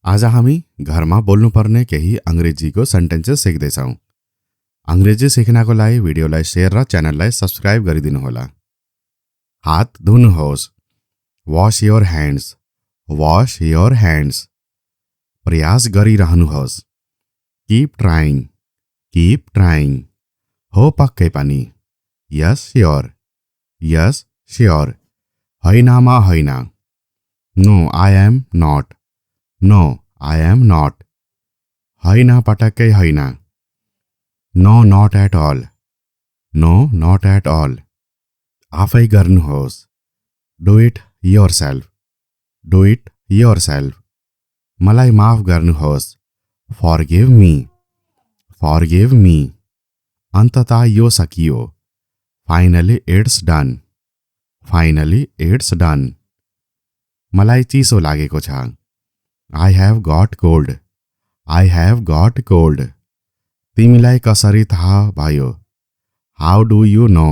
आज हामी घरमा बोल्नुपर्ने केही अंग्रेजीको सेन्टेन्सेस सिक्दैछौँ। अंग्रेजी सिक्नको लागि भिडियोलाई शेयर र च्यानललाई सब्स्क्राइब गरिदिनुहोला। हात धुनुहोस्। Wash your hands. Wash your hands. प्रयास गरिरहनुहोस्। Keep trying. Keep trying. हो पक्कै पनि। Yes sure. Yes sure. हैनमा होइन। No I am not. No I am not. होइन पटक्कै होइन। No not at all. No not at all. आफै गर्नुहोस्। Do it yourself. Do it yourself. मलाई माफ गर्नुहोस्। Forgive me. Forgive me. अन्ततः यो सकियो। Finally it's done. Finally it's done. मलाई चिसो लागेको छ। I have got cold. I have got cold. तिमीलाई कसरी थाहा भयो? How do you know?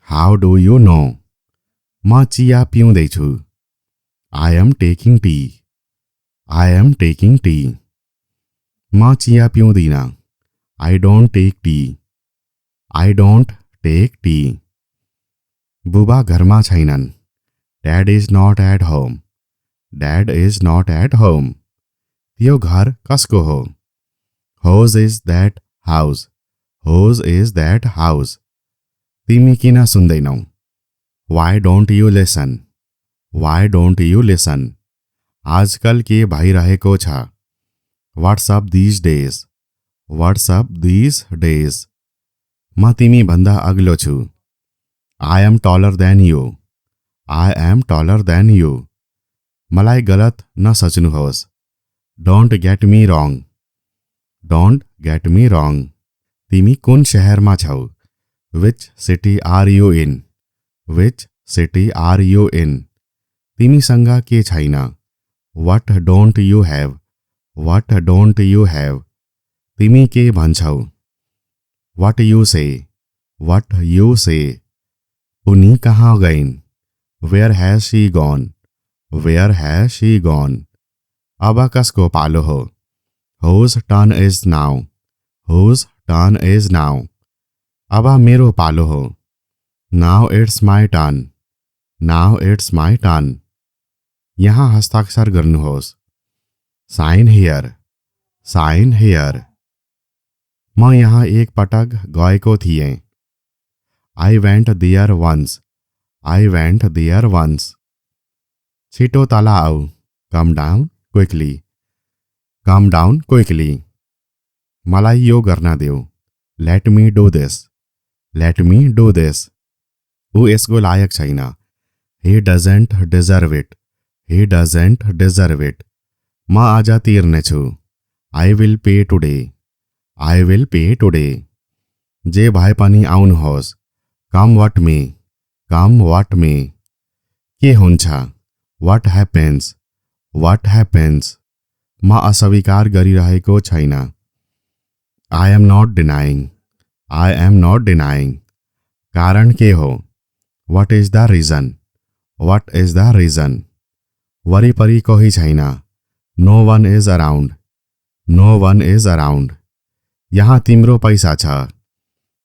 How do you know? म चिया पिउँदैछु। I am taking tea. I am taking tea. म चिया पिउँदिन। I don't take tea. I don't take tea. बुबा घरमा छैनन्। Dad is not at home. Dad is not at home. त्यो घर कसको हो? Whose is that house? Whose is that house? तिमी किन सुन्दैनौ? Why don't you listen? Why don't you listen? आजकल के भइरहेको छ? What's up these days? What's up these days? म तिमी भन्दा अग्लो छु। I am taller than you. I am taller than you. मलाई गलत न सोच्नुहोस्। Don't get me wrong. Don't get me wrong. तिमी कुन शहरमा छौ? Which city are you in? Which city are you in? तिमीसँग के छैन? What don't you have? What don't you have? तिमी के भन्छौ? What you say? What you say? उनी कहाँ गइन्? Where has she gone? Where has she gone? अब कसको पालो हो? Whose turn is now? Whose turn is now? अब मेरो पालो हो। Now it's my turn. Now it's my turn. यहाँ हस्ताक्षर गर्नुहोस्। Sign here. Sign here. म यहाँ एक पटक गएको थिएँ। I went there once. I went there once. छिटो तल आऊ। Come down quickly. Come down quickly. मलाई यो गर्न देऊ। Let me do this. Let me do this. ऊ यसको लायक छैन। He doesn't deserve it. He doesn't deserve it. म आज तिर्नेछु। I will pay today. I will pay today. जे भए पनि आउनुहोस्। Come what may. Come what may. के हुन्छ? What happens? What happens? म अस्वीकार गरिरहेको छैन। I am not denying. I am not denying. कारण के हो? What is the reason? What is the reason? वरिपरि कोही छैन। No one is around. No one is around. यहाँ तिम्रो पैसा छ।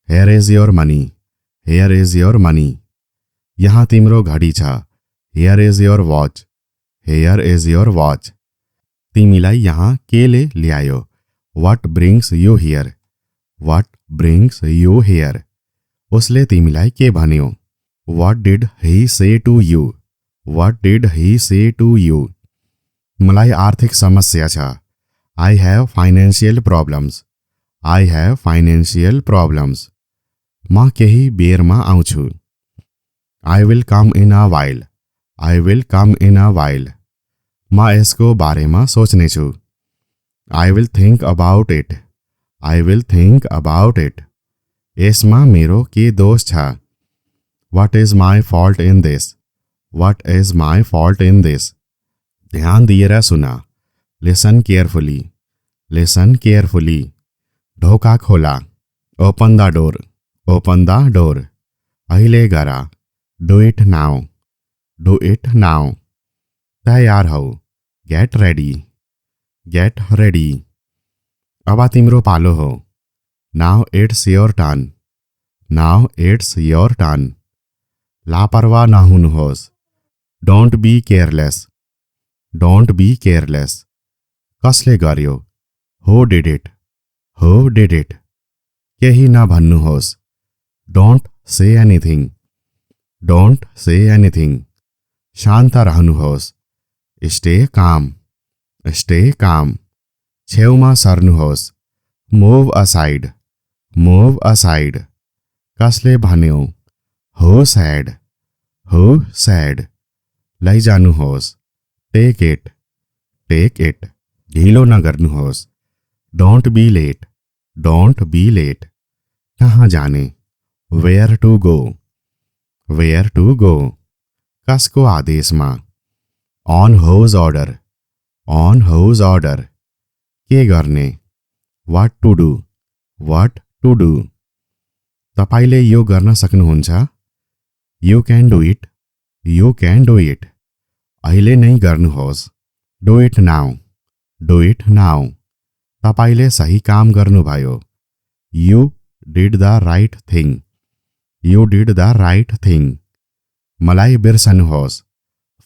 Here is your money. Here is your money. यहाँ तिम्रो घडी छ। Here is your watch. Here is your watch. तिमीलाई यहाँ केले ल्यायो? What brings you here? What brings you here? उसले तिमीलाई के भन्यो? What did he say to you? What did he say to you? मलाई आर्थिक समस्या छ। I have financial problems. I have financial problems. म केही बेरमा आउँछु। I will come in a while. I will come in a while. म यसको बारेमा सोच्नेछु। I will think about it. I will think about it. यसमा मेरो के दोष छ? What is my fault in this? What is my fault in this? ध्यान दिएर सुना। Listen carefully. Listen carefully. ढोका खोला। Open the door. Open the door. अहिले गर। Do it now. Do it now. तैयार हो। Get ready. Get ready. अब तिम्रो पालो हो। Now it's your turn. Now it's your turn. लापरवाह नहुनुहोस्। Don't be careless. Don't be careless. कसले गर्यो? Who did it? Who did it? केही नभन्नुहोस्। Don't say anything. Don't say anything. शान्त रहनुहोस्। Stay calm. Stay calm. छेउमा सर्नुहोस्। Move aside. Move aside. कसले भन्यो? Who said? Who said? लैजानुहोस्। Take it. Take it. ढिलो नगर्नुहोस्। Don't be late. Don't be late. कहाँ जाने? Where to go? Where to go? कसको आदेशमा? On whose order? On whose order? के गर्ने? What to do? What to do? तपाईले यो गर्न सक्नुहुन्छ? You can do it. You can do it. अहिले नै गर्नुहोस्। Do it now. Do it now. तपाईले सही काम गर्नुभयो। You did the right thing. You did the right thing. मलाई बिर्सनुहोस्।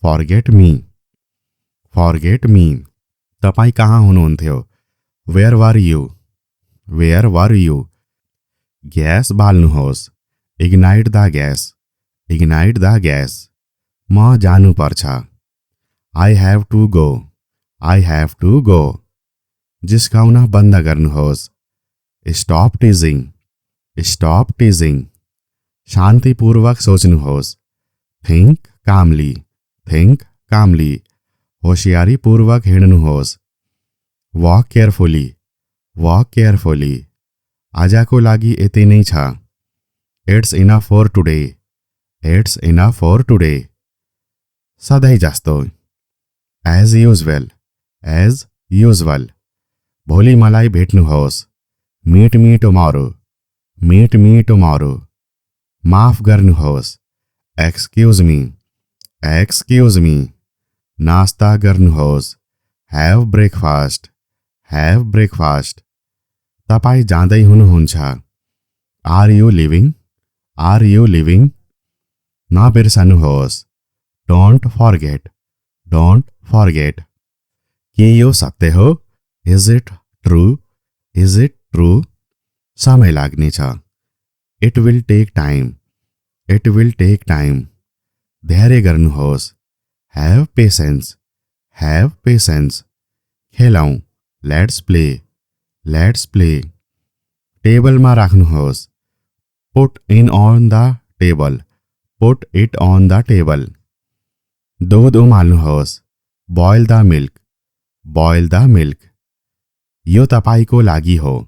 Forget me. Forget me. तपाईँ कहाँ हुनुहुन्थ्यो? Where were you? Where were you? ग्यास बाल्नुहोस्। Ignite the gas. Ignite the gas. म जानुपर्छ। I have to go. I have to go. जिस्काउन बन्द गर्नुहोस्। Stop teasing. Stop teasing. शान्तिपूर्वक सोच्नुहोस्। Think calmly. Think calmly. होसियारीपूर्वक हिँड्नुहोस्। Walk carefully. Walk carefully. आजको लागि यति नै छ। It's enough for today. It's enough for today. सधैँ जस्तो। As usual. As usual. भोलि मलाई भेट्नुहोस्। Meet me tomorrow. Meet me tomorrow. माफ गर्नुहोस्। Excuse me. Excuse me. नास्ता गर्नुहोस्। Have breakfast. Have breakfast. तपाईँ जाँदै हुनुहुन्छ? Are you leaving? Are you leaving? नबिर्सनुहोस्। Don't forget. Don't forget. के यो सत्य हो? Is it true? Is it true? समय लाग्नेछ। It will take time. It will take time. धैर्य गर्नुहोस्। Have patience. Have patience. खेलौँ। Let's play. Let's play. टेबलमा राख्नुहोस्। Put in on the table. Put it on the table. दूध उमाल्नुहोस्। Boil the milk. Boil the milk. यो तपाईको लागि हो।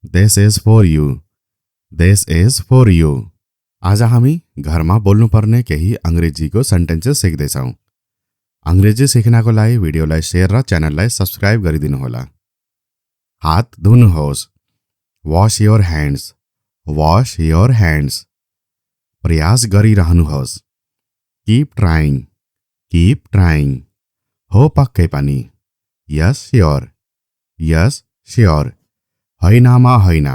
This is for you. This is for you. आज हामी घरमा बोल्नुपर्ने केही अंग्रेजीको सेन्टेन्सेस सिक्दैछौँ। अंग्रेजी सिक्नको लागि भिडियोलाई शेयर र च्यानललाई सब्स्क्राइब गरिदिनुहोला। हात धुनुहोस्। Wash your hands. Wash your hands. प्रयास गरिरहनुहोस्। Keep trying. Keep trying. हो पक्कै पनि। Yes sure. Yes sure. हैनमा हैन।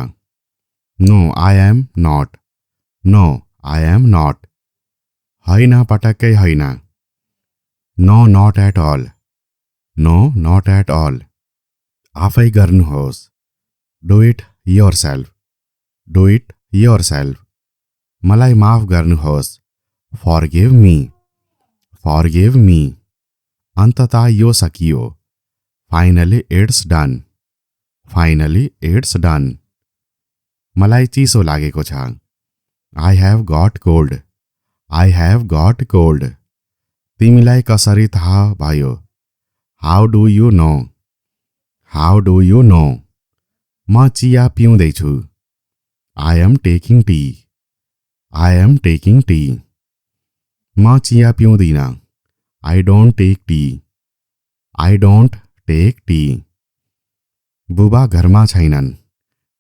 No I am not. No I am not. हैन पटक्कै हैन। No not at all. No not at all. आफै गर्नुहोस्। Do it yourself. Do it yourself. मलाई माफ गर्नुहोस्। Forgive me. Forgive me. अन्ततः यो सकियो। Finally it's done. Finally it's done. मलाई चिसो लागेको छ। I have got cold. I have got cold. तिमीलाई कसरी थाहा भयो? How do you know? How do you know? म चिया पिउँदैछु। I am taking tea. I am taking tea. म चिया पिउँदिन। I don't take tea. I don't take tea. बुबा घरमा छैनन्।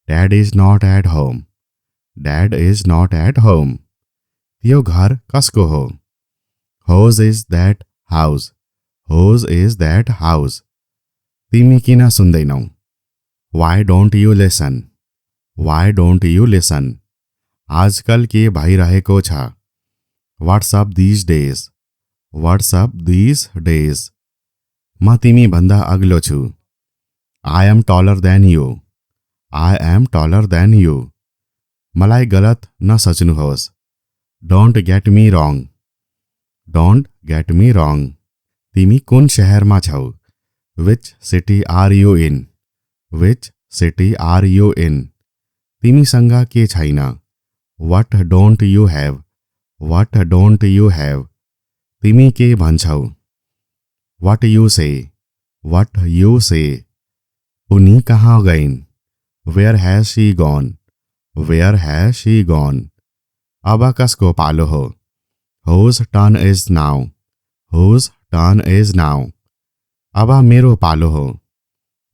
Dad is not at home. Dad is not at home. त्यो घर कसको हो? Whose is that house? Whose is that house? तिमी किन सुन्दैनौ? Why don't you listen? Why don't you listen? आजकल के भइरहेको छ? What's up this days? What's up this days? म तिमी भन्दा अग्लो छु। I am taller than you. I am taller than you. मलाई गलत नसोच्नुहोस्। Don't get me wrong. Don't get me wrong. तिमी कुन शहरमा छौ? Which city are you in? Which city are you in? तिमीसँग के छैन? What don't you have? What don't you have? तिमी के भन्छौ? What you say? What you say? उनी कहाँ गइन्? Where has she gone? Where has she gone? अब कसको पालो हो? Whose turn is now? Whose turn is now? अब मेरो पालो हो।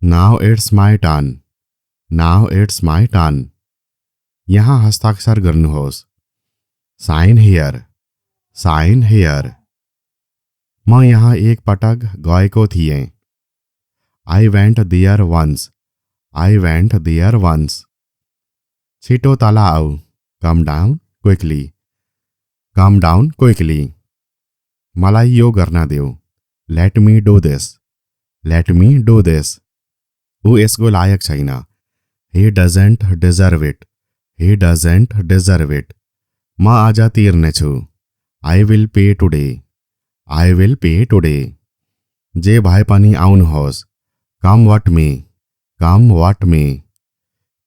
Now it's my turn. Now it's my turn. यहाँ हस्ताक्षर गर्नुहोस्। Sign here. Sign here. म यहाँ एक पटक गएको थिएँ। I went there once. I went there once. छिटो तल आऊ। Come down quickly. Come down quickly. मलाई यो गर्न देऊ। Let me do this. Let me do this. ऊ यसको लायक छैन। He doesn't deserve it. He doesn't deserve it. म आज तिर्नेछु। I will pay today. I will pay today. जे भए पनि आउनुहोस्। Come what may. Come what may.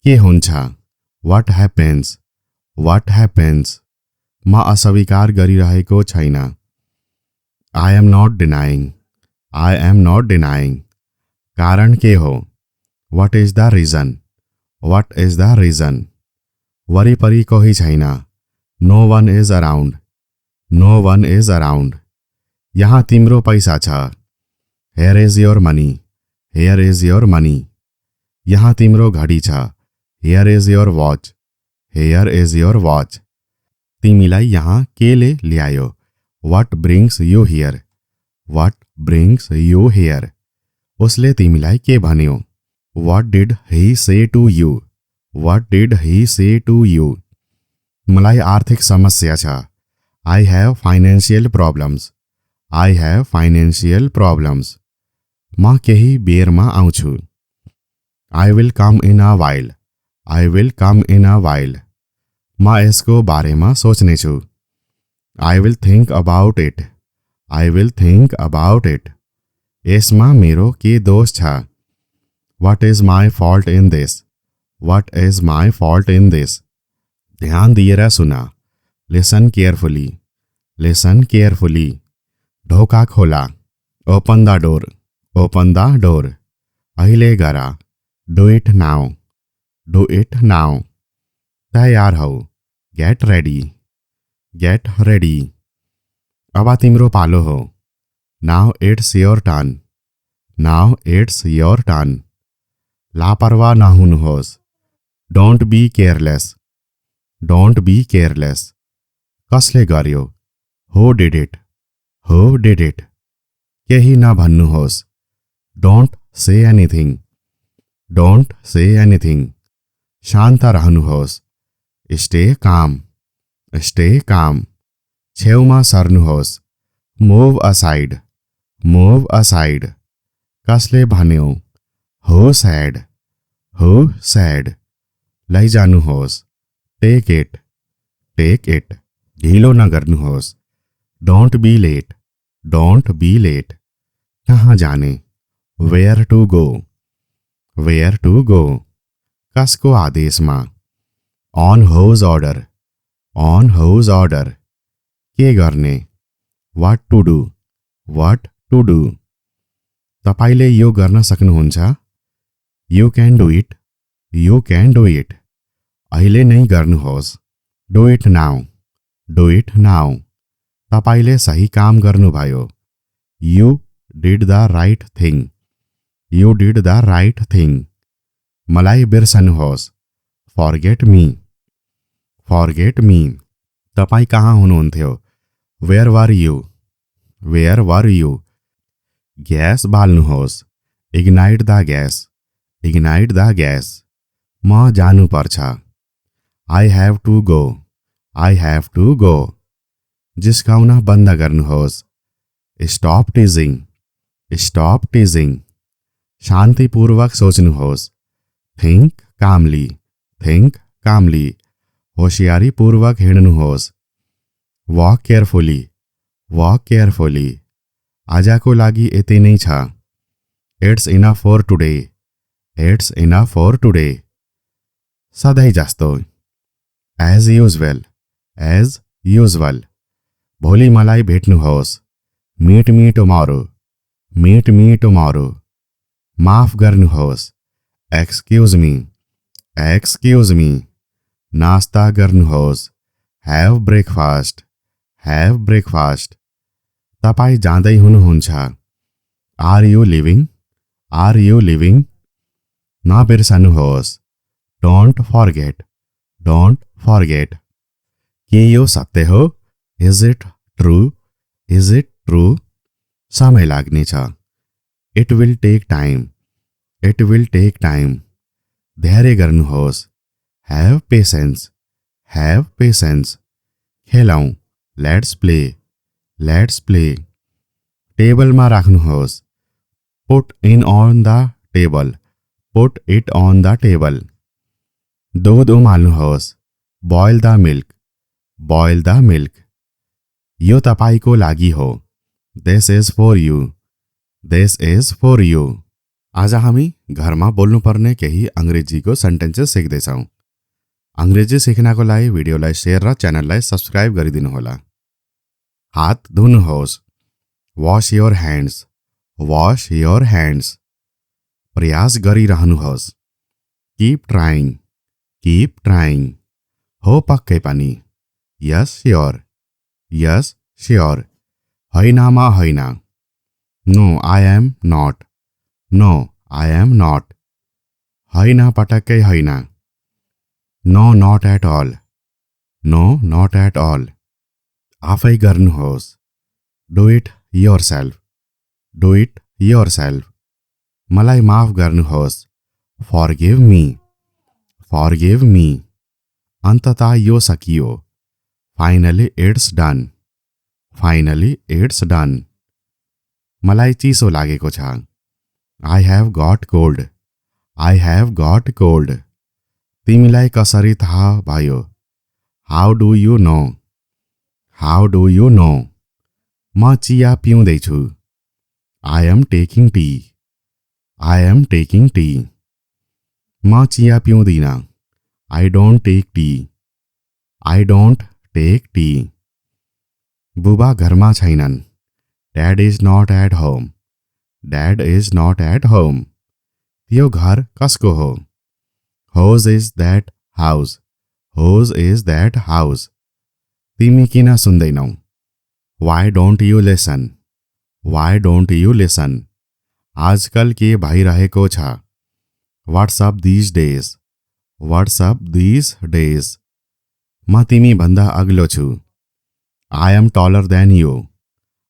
के हुन्छ? What happens. What happens. म अस्वीकार गरिरहेको छैन। I am not denying. I am not denying. कारण के हो? What is the reason? What is the reason? वरिपरि कोही छैन। No one is around. No one is around. यहाँ तिम्रो पैसा छ। Here is your money. Here is your money. यहाँ तिम्रो घडी छ। Here is your watch. Here is your watch. तिमीलाई यहाँ केले ल्यायो? What brings you here? What brings you here? उसले तिमीलाई के भन्यो? What did he say to you? What did he say to you? मलाई आर्थिक समस्या छ। I have financial problems. I have financial problems. म केही बेरमा आउँछु। I will come in a while. I will come in a while. म यसको बारेमा सोच्नेछु। I will think about it. I will think about it. यसमा मेरो के दोष छ? What is my fault in this? What is my fault in this? ध्यान दिएर सुन। Listen carefully. Listen carefully. ढोका खोला। Open the door. Open the door. अहिले गर। Do it now. Do it now. तयार हौ। Get ready. Get ready. अब तिम्रो पालो हो। Now it's your turn. Now it's your turn. लापरवाह नहुनुहोस्। Don't be careless. Don't be careless. कसले गर्यो? Who did it? Who did it? केही नभन्नुहोस्। Don't say anything. Don't say anything. शान्त रहनुहोस्। Stay calm. Stay calm. छेउमा सर्नुहोस्। Move aside. Move aside. कसले भन्यो? Who said? Who said? लैजानुहोस्। Take it. Take it. ढिलो नगर्नुहोस्। Don't be late. Don't be late. कहाँ जाने? Where to go. Where to go. कसको आदेशमा? On whose order. On whose order. के गर्ने? What to do. What to do. तपाईले यो गर्न सक्नुहुन्छ? You can do it. You can do it. अहिले नै गर्नुहोस्। Do it now. Do it now. तपाईले सही काम गर्नुभयो। You did the right thing. You did the right thing. मलाई बिर्सनुहोस्। Forget me. Forget me. तपाईँ कहाँ हुनुहुन्थ्यो? Where were you. Where were you. ग्यास बाल्नुहोस्। Ignite the gas, ignite the gas. म जानुपर्छ, I have to go, I have to go. जिस्काउन बन्द गर्नुहोस्, स्टॉप टीजिंग, स्टॉप टीजिंग। शान्तिपूर्वक सोच्नुहोस्, थिंक कामली, थिंक कामली। होशियारीपूर्वक हिँड्नुहोस्, वॉक केयरफुली, वॉक केयरफुली। आजको लागि यति नै छ, it's enough for today, it's enough for today. सधैँ जस्तो, एज युजुअल, एज युजुअल। भोलि मलाई भेट्नुहोस्, meet me tomorrow, meet me tomorrow. माफ गर्नुहोस्, एक्सक्यूज मी, एक्सक्यूज मी। नास्ता गर्नुहोस्, हैव ब्रेकफास्ट, हैव ब्रेकफास्ट। तपाईँ जाँदै हुनुहुन्छ, are you leaving, are you leaving. नबिर्सनुहोस्, डोन्ट फर्गेट, डोन्ट फर्गेट। के यो सत्य हो, is it true, is it true. समय लाग्नेछ, it will take time, it will take time. धैर्य गर्नुहोस्, हैव पेसेन्स, हैव पेसेन्स। खेलौँ, लेट्स प्ले, लेट्स प्ले। टेबलमा राख्नुहोस्, put in on the table, put it on the table. दूध उमाल्नुहोस्, boil the milk, boil the milk. यो तपाईको लागि हो, this is for you, this is for you. आज हामी घरमा बोल्नुपर्ने केही अंग्रेजीको सेन्टेन्सेस सिक्दैछौँ। अंग्रेजी सिक्नको लागि भिडियोलाई शेयर र च्यानललाई सब्स्क्राइब गरिदिनुहोला। हात धुनुहोस्, wash your hands, wash your hands. प्रयास गरिरहनुहोस्, कीप ट्राइङ, कीप ट्राइङ। हो पक्कै पनि, यस स्योर, यस स्योर। हैनमा हैन, no I am not, no I am not. हैन पटक्कै हैन, no not at all, no not at all. आफै गर्नुहोस्, do it yourself, do it yourself. मलाई माफ गर्नुहोस्, फॉरगिव मी, फॉरगिव मी। अन्ततः यो सकियो, finally it's done, finally it's done. मलाई चिसो लागेको छ, I have got cold, I have got cold. तिमीलाई कसरी थाहा भयो, how do you know, how do you know. म चिया पिउँदैछु, I am taking tea, I am taking tea. म चिया पिउँदिन, I don't take tea, I don't take tea. बुबा घरमा छैनन्, dad is not at home, dad is not at home. यो घर कसको हो, whose is that house, whose is that house. तिमी किन सुन्दैनौ, why don't you listen, why don't you listen. आजकल के भइरहेको छ, what's up this days, what's up this days. म तिमी भन्दा अग्लो छु, I am taller than you,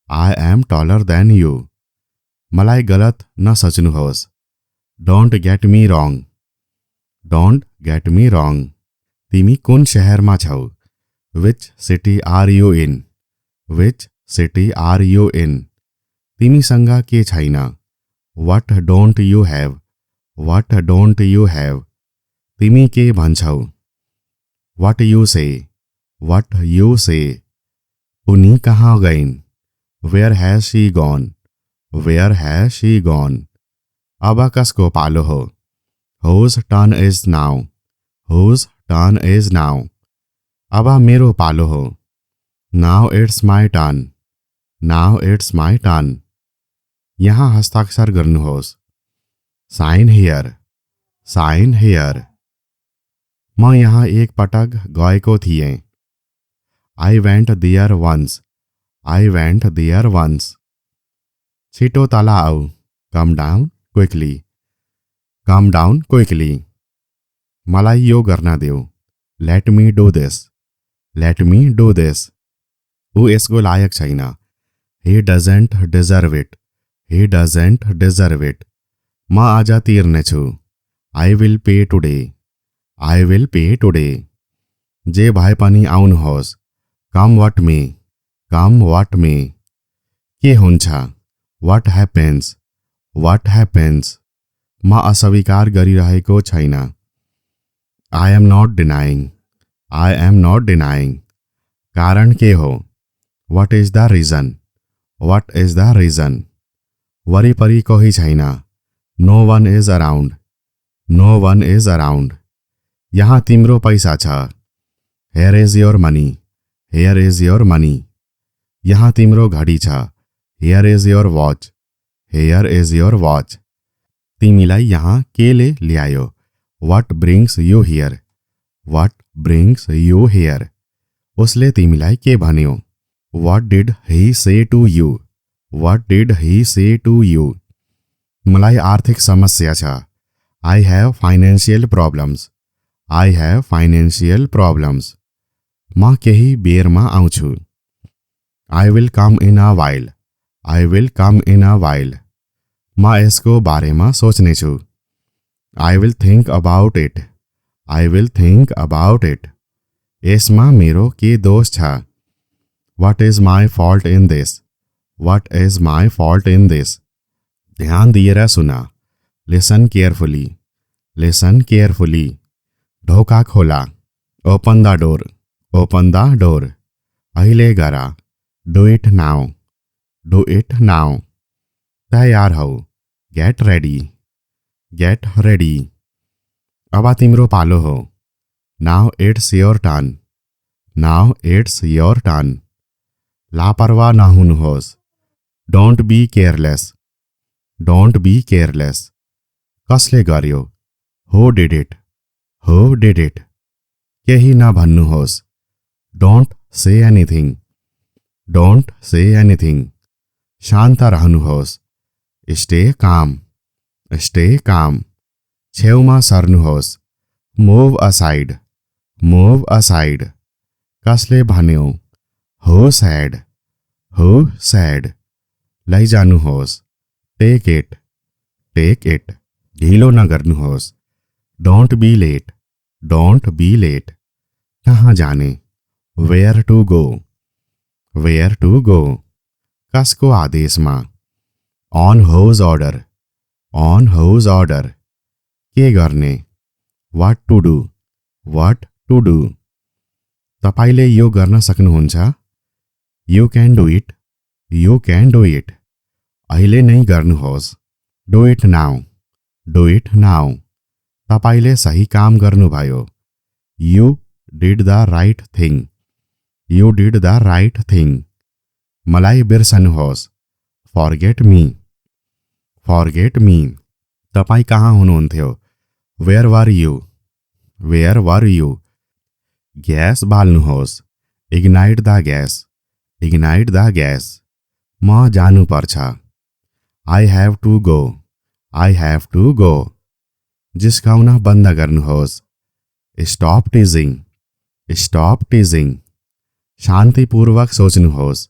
I am taller than you. मलाई गलत नसोच्नुहोस्, don't get me wrong, don't get me wrong. तिमी कुन शहरमा छौ, which city are you in, which city are you in. तिमीसँग के छैन, what don't you have, what don't you have. तिमी के भन्छौ, what you say, what you say. उनी कहाँ गइन्, where has she gone, where has she gone. अब कसको पालो हो, whose turn is now, whose turn is now. अब मेरो पालो हो, now it's my turn, now it's my turn. यहाँ हस्ताक्षर गर्नुहोस्, साइन हियर, साइन हियर। म यहाँ एक पटक गएको थिएँ, I went there once, I went there once. छिटो तल आऊ, come down quickly, come down quickly. मलाई यो गर्न देऊ, let me do this, let me do this. ऊ यसको लायक छैन, he doesn't deserve it, he doesn't deserve it। म आज तिर्नेछु। I will pay today. I will pay today. जे भए पनि आउनुहोस्। Come what may. Come what may. के हुन्छ? What happens. What happens. म अस्वीकार गरिरहेको छैन। I am not denying. I am not denying. कारण के हो? What is the reason. What is the reason. वरिपरि कोही छैन। No one is around. No one is around. यहाँ तिम्रो पैसा छ। Here is your money. Here is your money. यहाँ तिम्रो घडी छ। Here is your watch. Here is your watch. तिमीलाई यहाँ केले ल्यायो? What brings you here. What brings you here. उसले तिमीलाई के भन्यो? What did he say to you. What did he say to you. मलाई आर्थिक समस्या छ। I have financial problems. I have financial problems. म केही बेरमा आउँछु। I will come in a while. I will come in a while. म यसको बारेमा सोच्नेछु। I will think about it. I will think about it. यसमा मेरो के दोष छ? What is my fault in this. What is my fault in this. ध्यान दिएर सुन। Listen carefully. Listen carefully. ढोका खोला। Open the door. Open the door. अहिले गर। Do it now. Do it now. तयार हौ। Get ready. Get ready. अब तिम्रो पालो हो। Now it's your turn. Now it's your turn. लापरवाह नहुनुहोस्। Don't be careless. Don't be careless. कसले गर्यो? Who did it. Who did it. केही नभन्नुहोस्। Don't say anything. Don't say anything. शान्त रहनुहोस्। Stay calm. Stay calm. छेउमा सर्नुहोस्। Move aside. Move aside. कसले भन्यो? Who said. Who said. लैजानुहोस्। Take it. Take it. ढिलो नगर्नुहोस्। Don't be late. Don't be late. कहाँ जाने? Where to go. Where to go. कसको आदेशमा? On whose order. On whose order. के गर्ने? What to do. What to do. तपाईँले यो गर्न सक्नुहुन्छ? You can do it. You can do it. अहिले नै गर्नुहोस्। Do it now. Do it now. तपाईँले सही काम गर्नुभयो। You did the right thing. You did the right thing. मलाई बिर्सनुहोस्। Forget me. Forget me. तपाईँ कहाँ हुनुहुन्थ्यो? Where were you. Where were you. ग्यास बाल्नुहोस्। Ignite the gas. Ignite the gas. म जानुपर्छ। I have to go. I have to go. जिस्काउन बन्द गर्नुहोस्। Stop teasing. Stop teasing. शान्तिपूर्वक सोच्नुहोस्।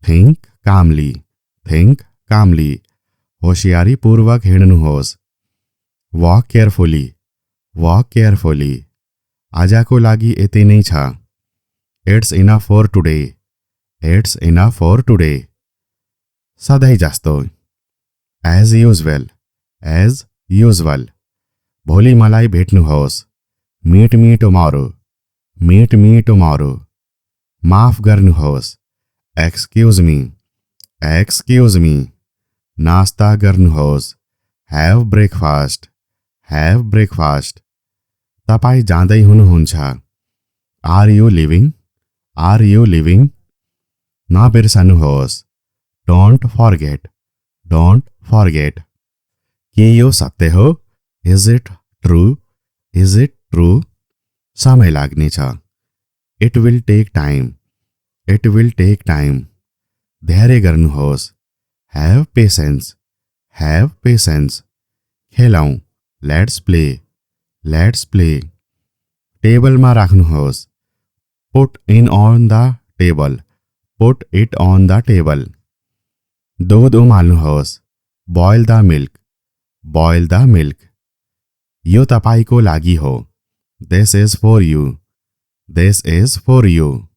Think calmly. Think calmly. होसियारीपूर्वक हिँड्नुहोस्। Walk carefully. Walk carefully. आजको लागि यति नै छ। It's enough for today. It's enough for today. सधैँ जस्तो। As usual. As usual. भोलि मलाई भेट्नुहोस्। Meet me tomorrow. Meet me tomorrow. माफ गर्नुहोस्। Excuse me. Excuse me. नास्ता गर्नुहोस्। Have breakfast. Have breakfast. तपाईँ जाँदै हुनुहुन्छ। Are you leaving. Are you leaving. नबिर्सनुहोस्। Don't forget. Don't forget. के यो सत्य हो? Is it true. Is it true. समय लाग्नेछ। It will take time. It will take time. धैर्य गर्नुहोस्। Have patience. Have patience. खेलौँ। Let's play. Let's play. टेबलमा राख्नुहोस्। Put in on the table. Put it on the table. दुध उमाल्नुहोस्। Boil the milk. Boil the milk. यो तपाईँको लागि हो। This is for you. This is for you.